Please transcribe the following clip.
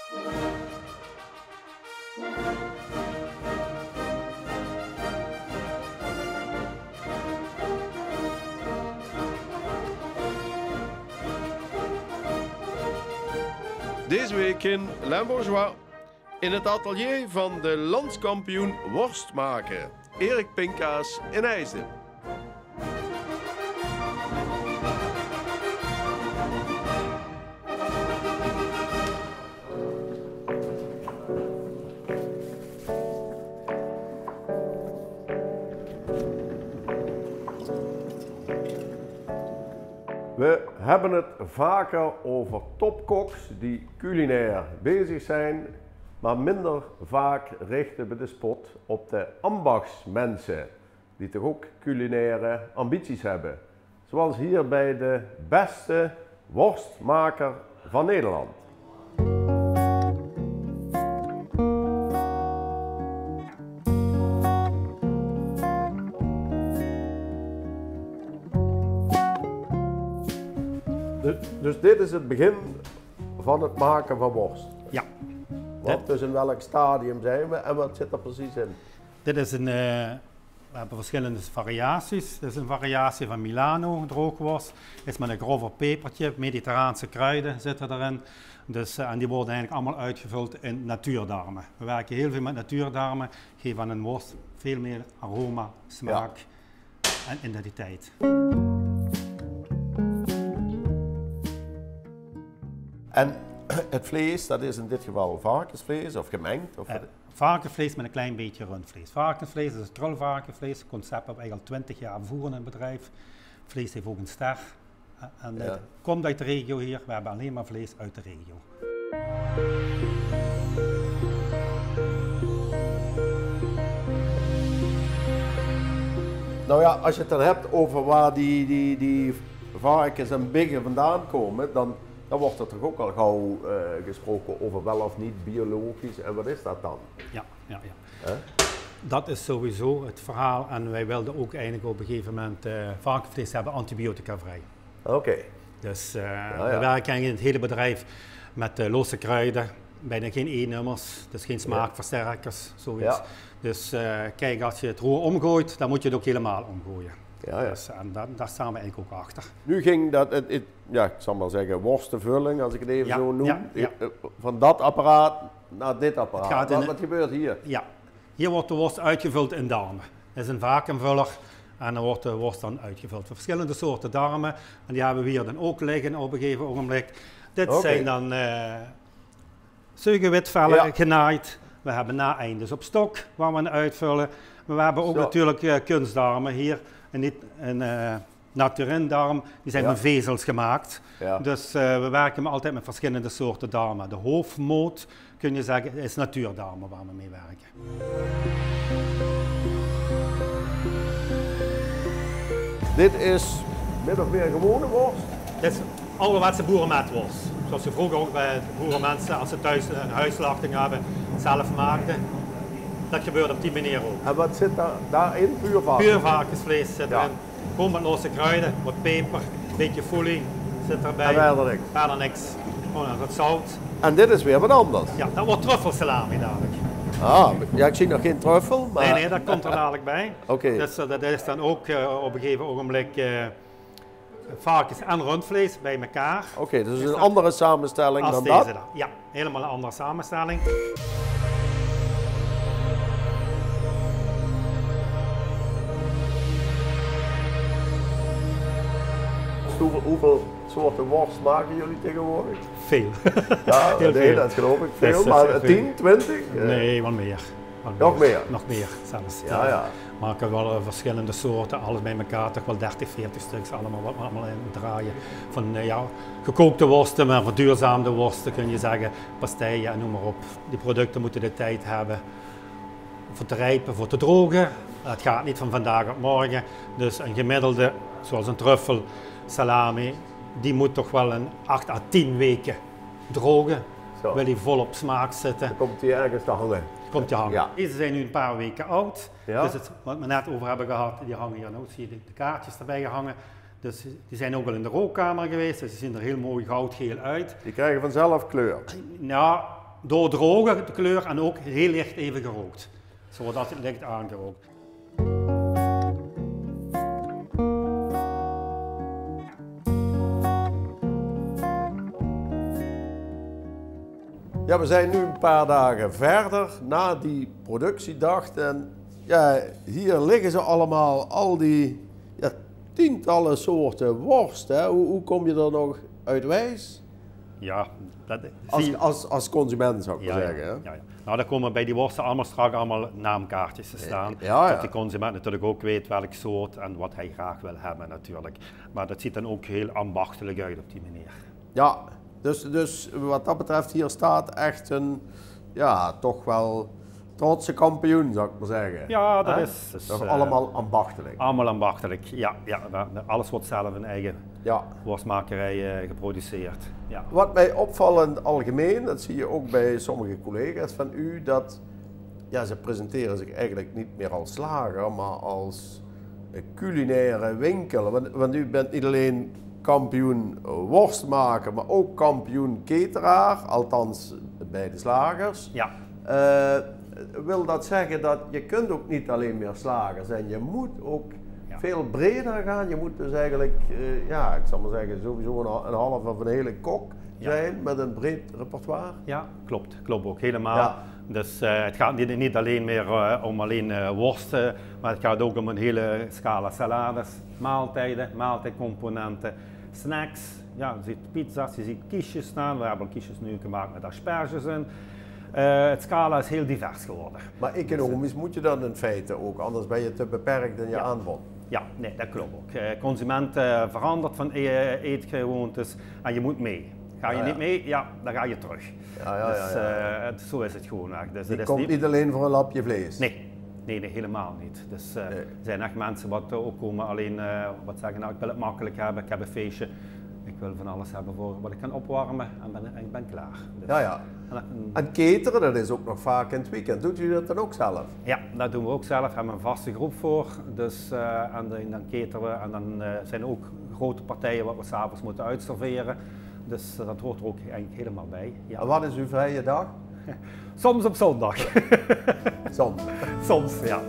Deze week in Limbourgeois, in het atelier van de landskampioen worstmaker, Erik Pinkaas in IJsden. We hebben het vaker over topkoks die culinair bezig zijn, maar minder vaak richten we de spot op de ambachtsmensen, die toch ook culinaire ambities hebben. Zoals hier bij de beste worstmaker van Nederland. Dus dit is het begin van het maken van worst? Ja. Dus in welk stadium zijn we en wat zit er precies in? Dit is we hebben verschillende variaties. Dit is een variatie van Milano droogworst. Is met een grover pepertje, mediterraanse kruiden zitten erin. Dus, en die worden eigenlijk allemaal uitgevuld in natuurdarmen. We werken heel veel met natuurdarmen, geven aan een worst veel meer aroma, smaak en identiteit. En het vlees, dat is in dit geval varkensvlees of gemengd? Of varkensvlees met een klein beetje rundvlees. Varkensvlees is trulvarkensvlees. Het concept hebben we eigenlijk al 20 jaar voeren in het bedrijf. Vlees heeft ook een ster. En het komt uit de regio hier. We hebben alleen maar vlees uit de regio. Nou ja, als je het dan hebt over waar die varkens en biggen vandaan komen, dan wordt er toch ook al gauw gesproken over wel of niet biologisch. En wat is dat dan? Ja. Dat is sowieso het verhaal. En wij wilden ook eigenlijk op een gegeven moment varkensvlees hebben antibiotica-vrij. Oké. Dus we werken eigenlijk in het hele bedrijf met losse kruiden. Bijna geen E-nummers, dus geen smaakversterkers, zoiets. Ja. Dus kijk, als je het roer omgooit, dan moet je het ook helemaal omgooien. Dus, en daar staan we eigenlijk ook achter. Nu ging dat, ik zal maar zeggen, worstenvulling, als ik het even zo noem, van dat apparaat naar dit apparaat. Wat gebeurt hier? Ja, hier wordt de worst uitgevuld in darmen. Dat is een vacuümvuller en dan wordt de worst dan uitgevuld. Verschillende soorten darmen en die hebben we hier dan ook liggen op een gegeven ogenblik. Dit zijn dan zeugenwitvellen genaaid. We hebben naeindes op stok waar we uitvullen. Maar we hebben ook natuurlijk kunstdarmen hier. En niet een naturindarm, die zijn met vezels gemaakt. Ja. Dus we werken altijd met verschillende soorten darmen. De hoofdmoot, kun je zeggen, is natuurdarmen waar we mee werken. Dit is min of meer gewone worst? Dit is ouderwetse boerenmetworst. Zoals je vroeger ook bij boerenmensen, als ze thuis een huisslachting hebben, zelf maakten. Dat gebeurt op die manier ook. En wat zit daarin? Puur varkens? Puur varkensvlees zit erin. Gewoon met losse kruiden, wat peper, een beetje folie zit erbij. En verder niks? Verder niks. Gewoon wat zout. En dit is weer wat anders? Ja, dat wordt truffelsalami dadelijk. Ah, ja, ik zie nog geen truffel. Maar... Nee, dat komt er dadelijk bij. Oké. Dus dat is dan ook op een gegeven ogenblik varkens en rundvlees bij elkaar. Oké, dus een andere samenstelling dan dat? Ja, helemaal een andere samenstelling. Hoeveel soorten worst maken jullie tegenwoordig? Veel. Ja, heel nee, veel. dat geloof ik veel, maar 10, 20? Nee, wat meer. Nog meer? Nog meer zelfs. Ja. We maken wel verschillende soorten, alles bij elkaar, toch wel 30, 40 stuks, allemaal wat we allemaal in draaien. Van gekookte worsten, maar verduurzaamde worsten kun je zeggen, pasteien en noem maar op. Die producten moeten de tijd hebben voor te rijpen, voor te drogen. Het gaat niet van vandaag op morgen, dus een gemiddelde, zoals een truffel, salami, die moet toch wel een 8 à 10 weken drogen. Zo. Wil hij vol op smaak zitten. Dan komt hij ergens te hangen. Komt hij hangen. Ja. Deze zijn nu een paar weken oud. Ja. Dus wat we net over hebben gehad, die hangen hier nou, zie je de kaartjes erbij gehangen. Dus die zijn ook al in de rookkamer geweest, dus die zien er heel mooi goudgeel uit. Die krijgen vanzelf kleur. Ja, doordrogen de kleur en ook heel licht even gerookt. Zodat het licht aangerookt. Ja, we zijn nu een paar dagen verder na die productiedag en ja, hier liggen ze allemaal, al die tientallen soorten worst. Hè? Hoe kom je er nog uit wijs? Ja, dat als consument zou ik maar zeggen. Hè? Ja. Nou, dan komen bij die worsten allemaal naamkaartjes te staan. Dat de consument natuurlijk ook weet welk soort en wat hij graag wil hebben natuurlijk. Maar dat ziet dan ook heel ambachtelijk uit op die manier. Ja, dus wat dat betreft hier staat echt een, toch wel trotse kampioen zou ik maar zeggen. Ja, dat is toch allemaal ambachtelijk. Allemaal ambachtelijk, ja. Alles wordt zelf in eigen worstmakerij geproduceerd. Ja. Wat mij opvalt in het algemeen, dat zie je ook bij sommige collega's van u, dat ze presenteren zich eigenlijk niet meer als slager, maar als een culinaire winkel. Want u bent niet alleen kampioen worst maken, maar ook kampioen cateraar, althans bij de slagers. Ja. Wil dat zeggen dat je kunt ook niet alleen meer slager zijn, je moet ook veel breder gaan. Je moet dus eigenlijk, ik zal maar zeggen, sowieso een halve of een hele kok zijn met een breed repertoire. Ja, klopt ook helemaal. Ja. Dus het gaat niet alleen meer om alleen worsten, maar het gaat ook om een hele scala salades, maaltijdcomponenten, snacks. Ja, je ziet pizza's, je ziet quiches staan. We hebben quiches nu gemaakt met asperges in. Het scala is heel divers geworden. Maar economisch moet je dan in feite ook, anders ben je te beperkt in je aanbod. Ja, nee, dat klopt ook. Consument verandert van eetgewoontes en je moet mee. Ga je niet mee, dan ga je terug. Zo is het gewoon. Dus je komt niet alleen voor een lapje vlees? Nee, helemaal niet. Dus er zijn echt mensen wat ook komen alleen wat zeggen, nou ik wil het makkelijk hebben, ik heb een feestje. Ik wil van alles hebben voor wat ik kan opwarmen en ik ben klaar. Dus, en cateren, dat is ook nog vaak in het weekend. Doet u dat dan ook zelf? Ja, dat doen we ook zelf. We hebben een vaste groep voor. Dus, en dan cateren we. En dan zijn er ook grote partijen wat we s'avonds moeten uitserveren. Dus dat hoort er ook eigenlijk helemaal bij. Ja. En wat is uw vrije dag? Soms op zondag. Soms? Soms, ja.